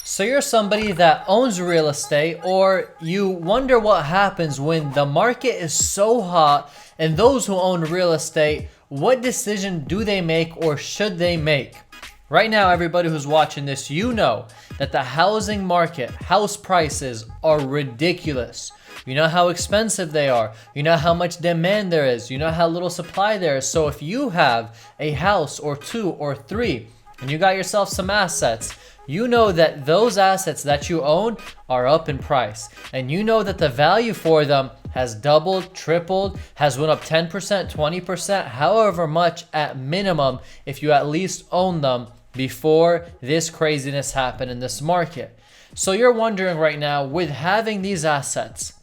So you're somebody that owns real estate, or you wonder what happens when the market is so hot, and those who own real estate, what decision do they make or should they make? Right now, everybody who's watching this, you know that the housing market, house prices are ridiculous. You know how expensive they are. You know how much demand there is. You know how little supply there is. So if you have a house or two or three, and you got yourself some assets, you know that those assets that you own are up in price. And you know that the value for them has doubled, tripled, has went up 10%, 20%, however much at minimum if you at least own them before this craziness happened in this market. So you're wondering right now, with having these assets,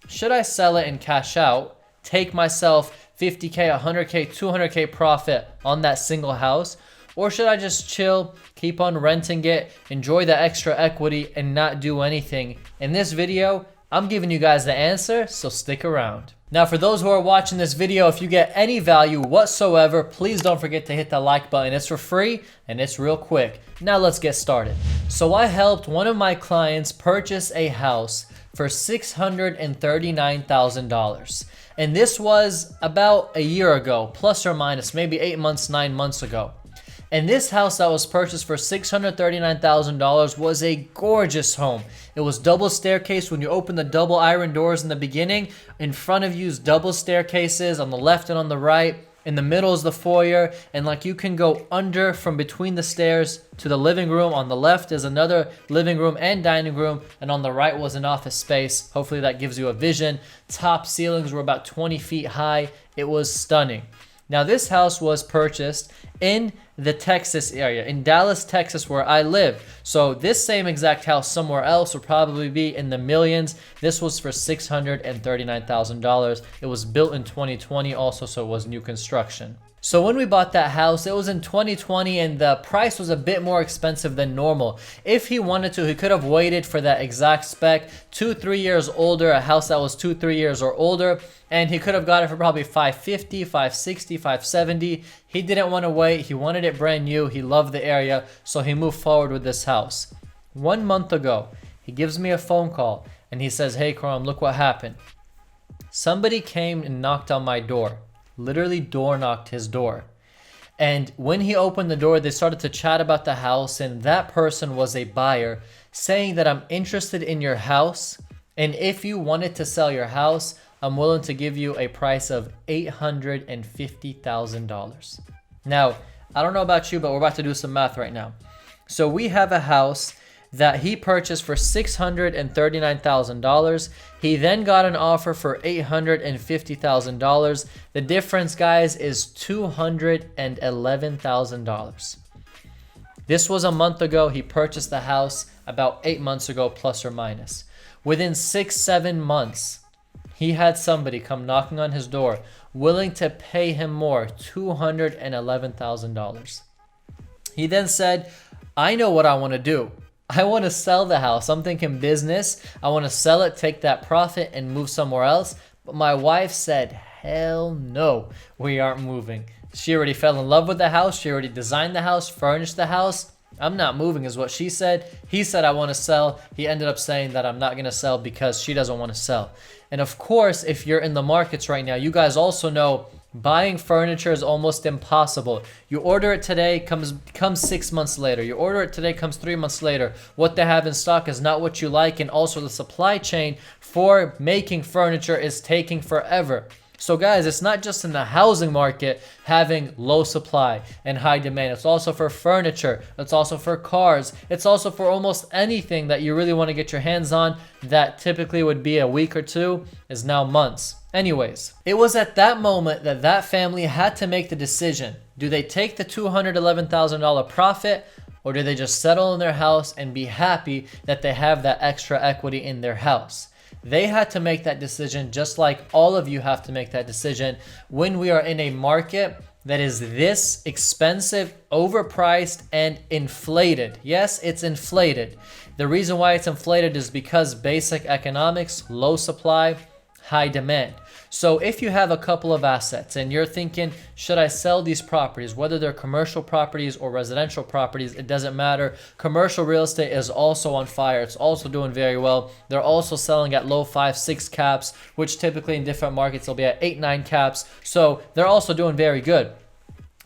should I sell it and cash out, take myself 50K, 100K, 200K profit on that single house? Or should I just chill, keep on renting it, enjoy the extra equity, and not do anything? In this video, I'm giving you guys the answer, so stick around. Now, for those who are watching this video, if you get any value whatsoever, please don't forget to hit the like button. It's for free, and it's real quick. Now let's get started. So I helped one of my clients purchase a house for $639,000. And this was about a year ago, plus or minus, maybe 8 months, 9 months ago. And this house that was purchased for $639,000 was a gorgeous home. It was double staircase. When you open the double iron doors in the beginning, in front of you is double staircases on the left and on the right. In the middle is the foyer, and like you can go under from between the stairs to the living room. On the left is another living room and dining room, and on the right was an office space. Hopefully that gives you a vision. Top ceilings were about 20 feet high. It was stunning. Now this house was purchased in the Texas area, in Dallas, Texas, where I live. So this same exact house somewhere else would probably be in the millions. This was for $639,000. It was built in 2020 also, so it was new construction. So when we bought that house, it was in 2020 and the price was a bit more expensive than normal. If he wanted to, he could have waited for that exact spec, 2-3 years older, a house that was 2-3 years or older, and he could have got it for probably $550, $560, $570. He didn't want to wait. He wanted it brand new. He loved the area, so he moved forward with this house. 1 month ago, he gives me a phone call and he says, "Hey, Karam, look what happened. Somebody came and knocked on my door." Literally door knocked his door. And when he opened the door, they started to chat about the house, and that person was a buyer saying that, "I'm interested in your house, and if you wanted to sell your house, I'm willing to give you a price of $850,000. Now, I don't know about you, but we're about to do some math right now. So we have a house that he purchased for $639,000. He then got an offer for $850,000. The difference, guys, is $211,000. This was a month ago. He purchased the house about 8 months ago, plus or minus. Within 6-7 months, he had somebody come knocking on his door, willing to pay him more, $211,000. He then said, "I know what I want to do. I want to sell the house. I'm thinking business. I want to sell it, take that profit, and move somewhere else." But my wife said, "Hell no, we aren't moving." She already fell in love with the house. She already designed the house, furnished the house. "I'm not moving," is what she said. He said, "I want to sell." He ended up saying that I'm not going to sell because she doesn't want to sell. And of course, if you're in the markets right now, you guys also know buying furniture is almost impossible. You order it today, comes 6 months later. You order it today, comes 3 months later. What they have in stock is not what you like, and also the supply chain for making furniture is taking forever. So guys, it's not just in the housing market having low supply and high demand. It's also for furniture. It's also for cars. It's also for almost anything that you really want to get your hands on that typically would be a week or two is now months. Anyways, it was at that moment that that family had to make the decision. Do they take the $211,000 profit, or do they just settle in their house and be happy that they have that extra equity in their house? They had to make that decision, just like all of you have to make that decision when we are in a market that is this expensive, overpriced, and inflated. Yes, it's inflated. The reason why it's inflated is because basic economics, low supply, high demand. So if you have a couple of assets and you're thinking, should I sell these properties, whether they're commercial properties or residential properties, it doesn't matter. Commercial real estate is also on fire. It's also doing very well. They're also selling at low 5-6 caps, which typically in different markets will be at 8-9 caps. So they're also doing very good.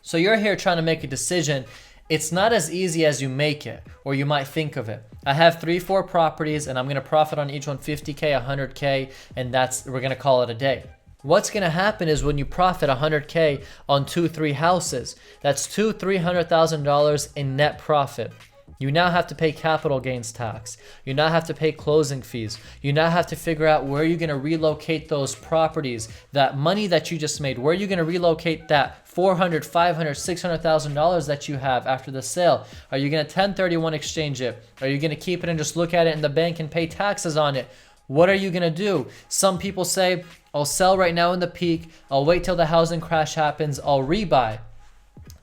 So you're here trying to make a decision. It's not as easy as you make it, or you might think of it. I have 3-4 properties and I'm gonna profit on each one $50K, $100K, and we're gonna call it a day. What's gonna happen is when you profit $100K on 2-3 houses, that's $300,000 in net profit. You now have to pay capital gains tax. You now have to pay closing fees. You now have to figure out where you're gonna relocate those properties, that money that you just made, where you're gonna relocate that $400,000, $500,000, $600,000 that you have after the sale. Are you gonna 1031 exchange it? Are you gonna keep it and just look at it in the bank and pay taxes on it? What are you gonna do? Some people say, I'll sell right now in the peak, I'll wait till the housing crash happens, I'll rebuy.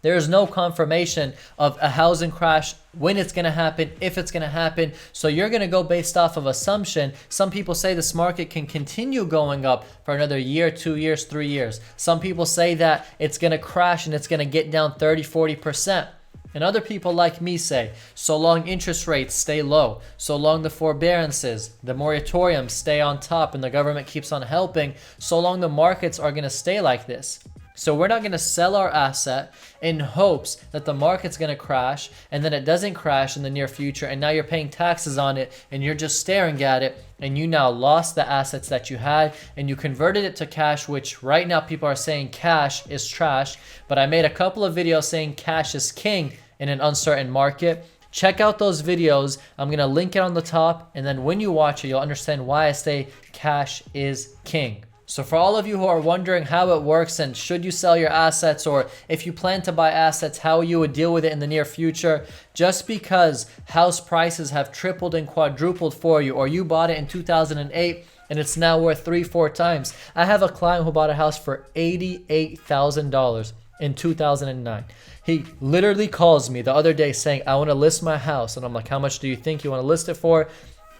There is no confirmation of a housing crash, when it's going to happen, if it's going to happen. So you're going to go based off of assumption. Some people say this market can continue going up for another year, 2 years, 3 years. Some people say that it's going to crash and it's going to get down 30, 40%. And other people like me say, so long interest rates stay low, so long the forbearances, the moratoriums stay on top and the government keeps on helping, so long the markets are going to stay like this. So we're not going to sell our asset in hopes that the market's going to crash and then it doesn't crash in the near future and now you're paying taxes on it and you're just staring at it and you now lost the assets that you had and you converted it to cash, which right now people are saying cash is trash, but I made a couple of videos saying cash is king in an uncertain market. Check out those videos. I'm going to link it on the top, and then when you watch it, you'll understand why I say cash is king. So for all of you who are wondering how it works and should you sell your assets, or if you plan to buy assets, how you would deal with it in the near future, just because house prices have tripled and quadrupled for you, or you bought it in 2008 and it's now worth 3-4 times. I have a client who bought a house for $88,000 in 2009. He literally calls me the other day saying, I want to list my house. And I'm like, how much do you think you want to list it for?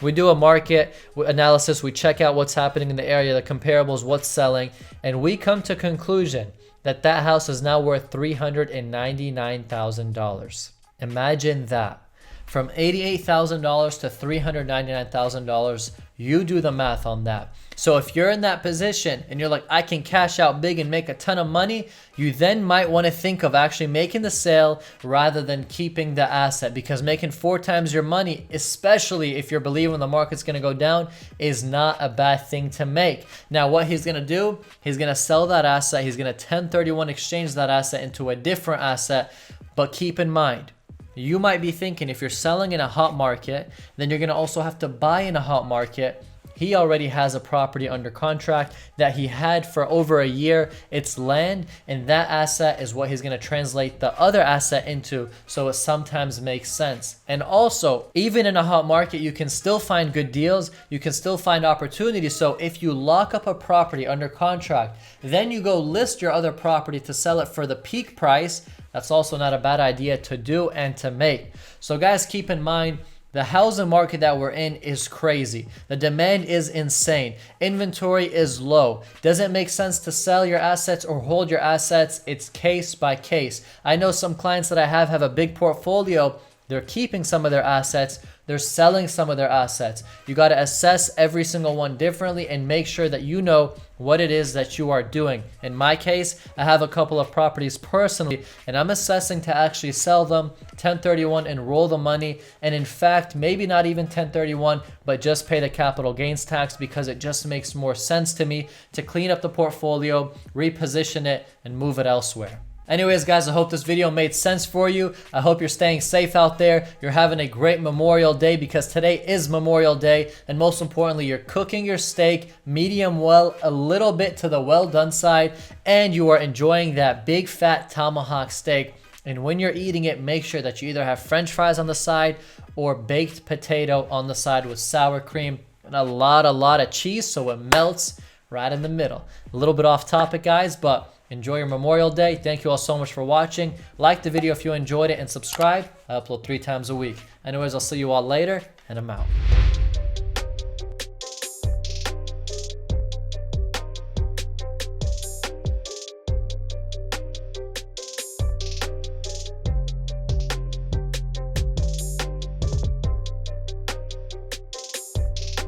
We do a market analysis. We check out what's happening in the area, the comparables, what's selling. And we come to conclusion that that house is now worth $399,000. Imagine that. From $88,000 to $399,000, you do the math on that. So if you're in that position and you're like, I can cash out big and make a ton of money, you then might want to think of actually making the sale rather than keeping the asset, because making 4 times your money, especially if you're believing the market's going to go down, is not a bad thing to make. Now, what he's going to do, he's going to sell that asset. He's going to 1031 exchange that asset into a different asset. But keep in mind, you might be thinking if you're selling in a hot market, then you're going to also have to buy in a hot market. He already has a property under contract that he had for over a year. It's land, and that asset is what he's going to translate the other asset into, so it sometimes makes sense. And also, even in a hot market, you can still find good deals. You can still find opportunities. So if you lock up a property under contract, then you go list your other property to sell it for the peak price, that's also not a bad idea to do and to make. So guys, keep in mind, the housing market that we're in is crazy. The demand is insane. Inventory is low. Doesn't make sense to sell your assets or hold your assets. It's case by case. I know some clients that I have a big portfolio. They're keeping some of their assets. They're selling some of their assets. You got to assess every single one differently and make sure that you know what it is that you are doing. In my case, I have a couple of properties personally, and I'm assessing to actually sell them, 1031, and roll the money. And in fact, maybe not even 1031, but just pay the capital gains tax, because it just makes more sense to me to clean up the portfolio, reposition it, and move it elsewhere. Anyways, guys, I hope this video made sense for you. I hope you're staying safe out there. You're having a great Memorial Day, because today is Memorial Day. And most importantly, you're cooking your steak medium well, a little bit to the well done side, and you are enjoying that big fat tomahawk steak. And when you're eating it, make sure that you either have French fries on the side or baked potato on the side with sour cream and a lot of cheese so it melts right in the middle. A little bit off topic, guys, but enjoy your Memorial Day. Thank you all so much for watching. Like the video if you enjoyed it, and subscribe. I upload 3 times a week. Anyways, I'll see you all later, and I'm out.